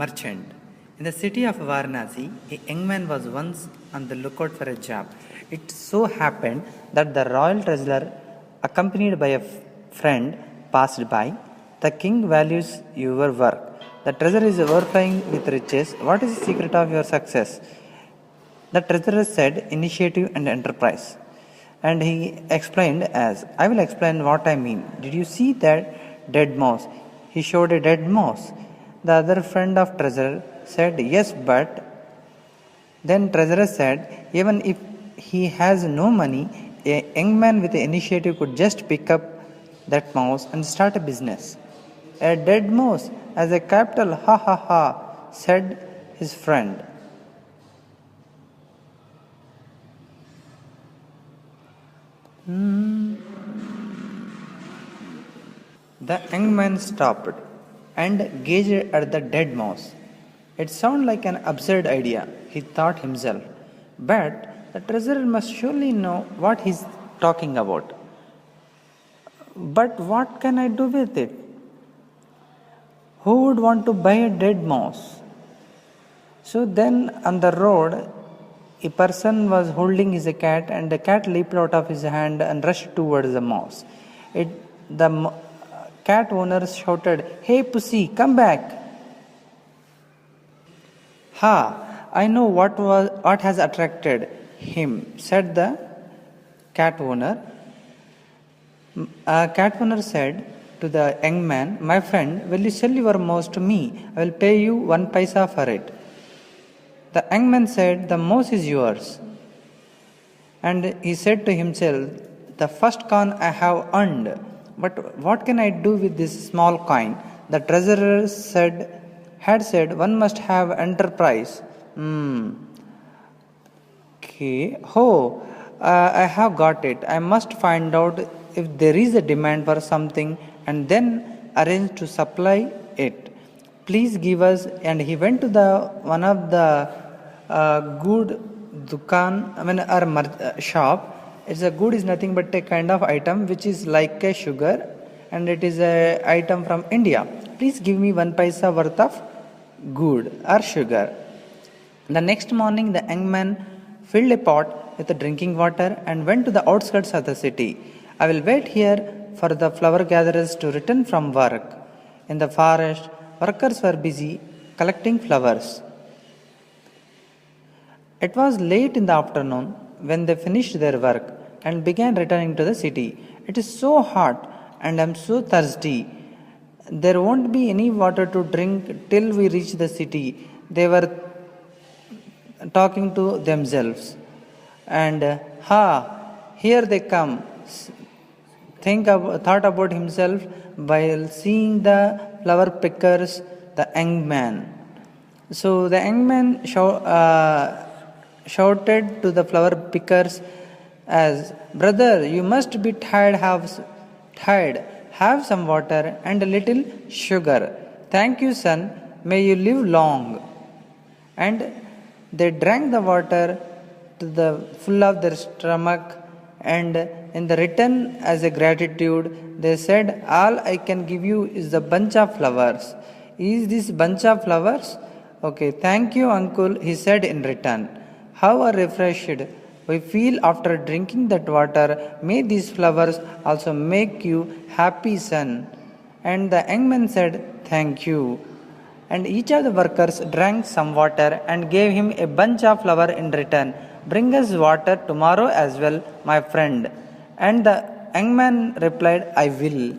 merchant. In the city of Varanasi, a young man was once on the lookout for a job. It so happened that the royal treasurer, accompanied by a friend, passed by. The king values your work. The treasurer is overflowing with riches. What is the secret of your success? The treasurer said, initiative and enterprise. And he explained as, I will explain what I mean. Did you see that dead mouse? He showed a dead mouse. The other friend of treasurer said, yes, but. Then treasurer said, even if he has no money, a young man with initiative could just pick up that mouse and start a business. A dead mouse as a capital, ha ha ha, said his friend. The young man stopped and gazed at the dead mouse. It sounded like an absurd idea, he thought himself. But the treasurer must surely know what he's talking about. But what can I do with it? Who would want to buy a dead mouse? So then on the road, a person was holding his cat, and the cat leaped out of his hand and rushed towards the mouse. The cat owner shouted, hey pussy, come back. Ha, I know what has attracted him, said the cat owner. Cat owner said to the young man, my friend, will you sell your mouse to me? I will pay you 1 paisa for it. The young man said, the mouse is yours. And he said to himself, the first coin I have earned. But what can I do with this small coin? The treasurer had said, one must have enterprise. Okay. I have got it. I must find out if there is a demand for something and then arrange to supply it. Please give us. And he went to one of the good dukan, shop. It's a good is nothing but a kind of item which is like a sugar, and it is a item from India. Please give me 1 paisa worth of good or sugar. The next morning, the young man filled a pot with the drinking water and went to the outskirts of the city. I will wait here for the flower gatherers to return from work. In the forest, workers were busy collecting flowers. It was late in the afternoon when they finished their work and began returning to the city. It is so hot and I am so thirsty. There won't be any water to drink till we reach the city. They were talking to themselves. And here they come. Thought about himself while seeing the flower pickers, the young man. So the young man shouted to the flower pickers as, brother, you must be tired. Have some water and a little sugar. Thank you, son. May you live long. And they drank the water to the full of their stomach, and in the return as a gratitude, they said, all I can give you is a bunch of flowers. Is this bunch of flowers? Okay, thank you, uncle, he said in return. How refreshed we feel after drinking that water. May these flowers also make you happy, son. And the young man said, thank you. And each of the workers drank some water and gave him a bunch of flower in return. Bring us water tomorrow as well, my friend. And the young man replied, I will.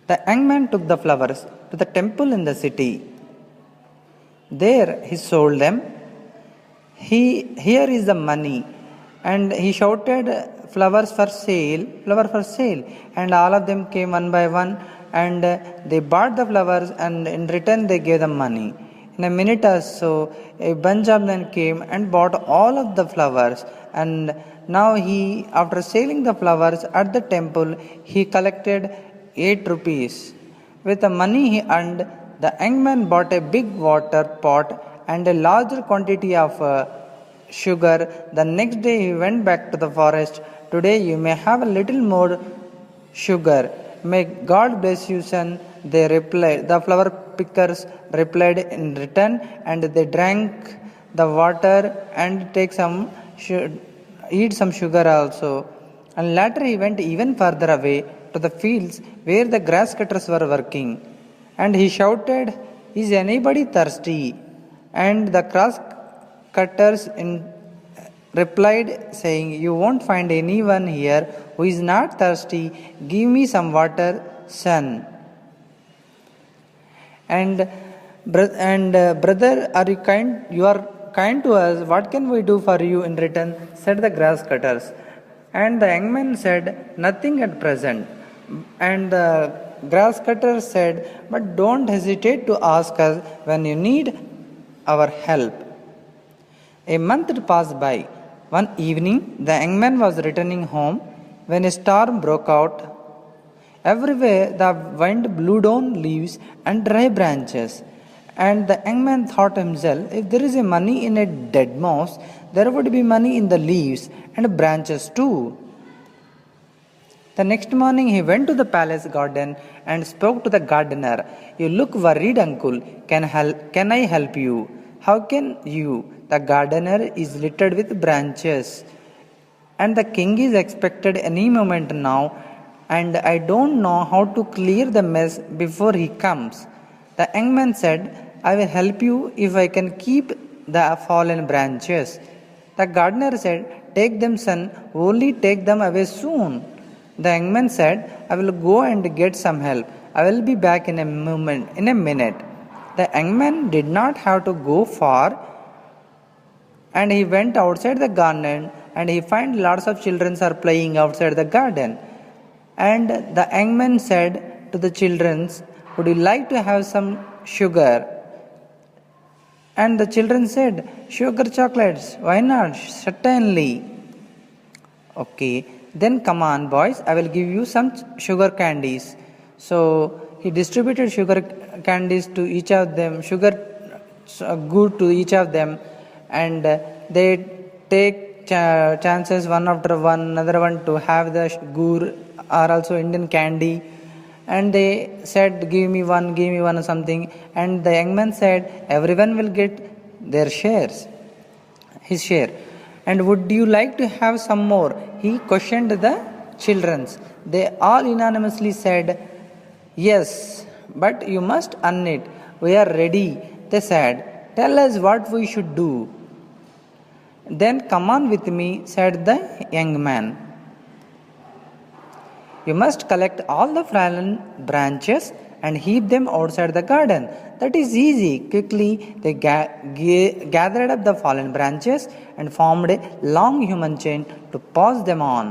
The young man took the flowers to the temple in the city. There he sold them. Here is the money. And he shouted, flower for sale. And all of them came one by one, and they bought the flowers, and in return they gave them money. In a minute or so, a bunch of them came and bought all of the flowers, and now after selling the flowers at the temple, he collected 8 rupees. With the money he earned, the young man bought a big water pot and a larger quantity of sugar. The next day he went back to the forest. Today you may have a little more sugar. May God bless you, son. the flower pickers replied in return, and they drank the water and eat some sugar also. And later he went even further away to the fields where the grass cutters were working. And he shouted, "Is anybody thirsty?" And the grass cutters replied, saying, "You won't find anyone here who is not thirsty. Give me some water, son." And brother, are you kind? You are kind to us. What can we do for you in return? Said the grass cutters. And the young man said, "Nothing at present." And the grass cutter said, "But don't hesitate to ask us when you need our help." A month passed by. One evening, the young man was returning home when a storm broke out. Everywhere the wind blew down leaves and dry branches. And the young man thought to himself, if there is a money in a dead mouse, there would be money in the leaves and branches too. The next morning he went to the palace garden and spoke to the gardener. "You look worried, uncle. Can I help you?" "How can you? The gardener is littered with branches, and the king is expected any moment now, and I don't know how to clear the mess before he comes." The young man said, "I will help you if I can keep the fallen branches." The gardener said, "Take them, son, only take them away soon." The young man said, "I will go and get some help. I will be back in a minute." The young man did not have to go far, and he went outside the garden, and he found lots of children are playing outside the garden. And the young man said to the children, "Would you like to have some sugar?" And the children said, "Sugar chocolates, why not? Certainly." "Okay, then come on, boys, I will give you some sugar candies." So he distributed sugar candies to each of them, sugar good to each of them, and they take chances one after one, another one to have the gur or also Indian candy. And they said, give me one or something. And the young man said, everyone will get their his share. "And would you like to have some more?" he questioned the children. They all unanimously said, "Yes, but you must earn it." "We are ready," they said. "Tell us what we should do." "Then come on with me," said the young man. "You must collect all the fallen branches and heap them outside the garden." "That is easy." Quickly they gathered up the fallen branches and formed a long human chain to pass them on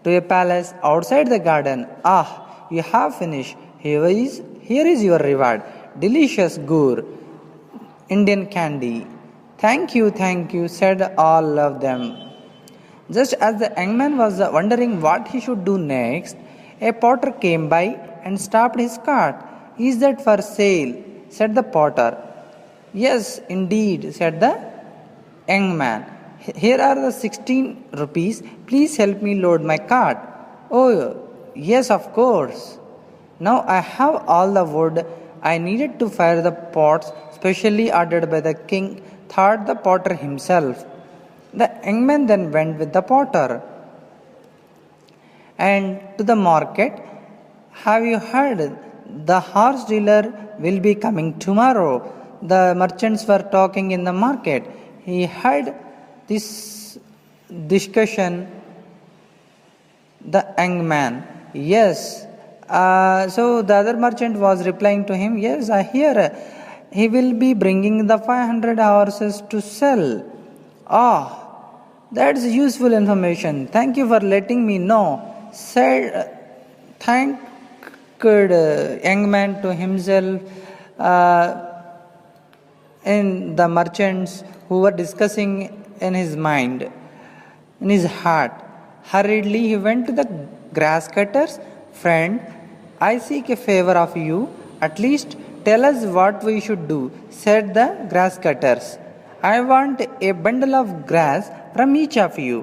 to a palace outside the garden. "Ah, you have finished. Here is your reward. Delicious gur, Indian candy." Thank you," said all of them. Just as the young man was wondering what he should do next, a potter came by and stopped his cart. "Is that for sale?" said the potter. "Yes, indeed," said the young man. "Here are the 16 rupees. Please help me load my cart." "Oh, yes, of course. Now I have all the wood I needed to fire the pots specially ordered by the king," thought the potter himself. The young man then went with the potter and to the market. "Have you heard? The horse dealer will be coming tomorrow." The merchants were talking in the market. He heard this discussion. The young man, "Yes." So the other merchant was replying to him, "Yes, I hear. He will be bringing the 500 horses to sell." "Ah, that's useful information. Thank you for letting me know," said thanked young man to himself in the merchants who were discussing in his mind, in his heart. Hurriedly he went to the grass cutters. "Friend, I seek a favor of you. At least tell us what we should do," said the grass cutters. "I want a bundle of grass from each of you.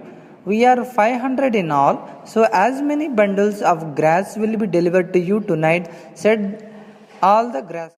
We are 500 in all, so as many bundles of grass will be delivered to you tonight," said All the grass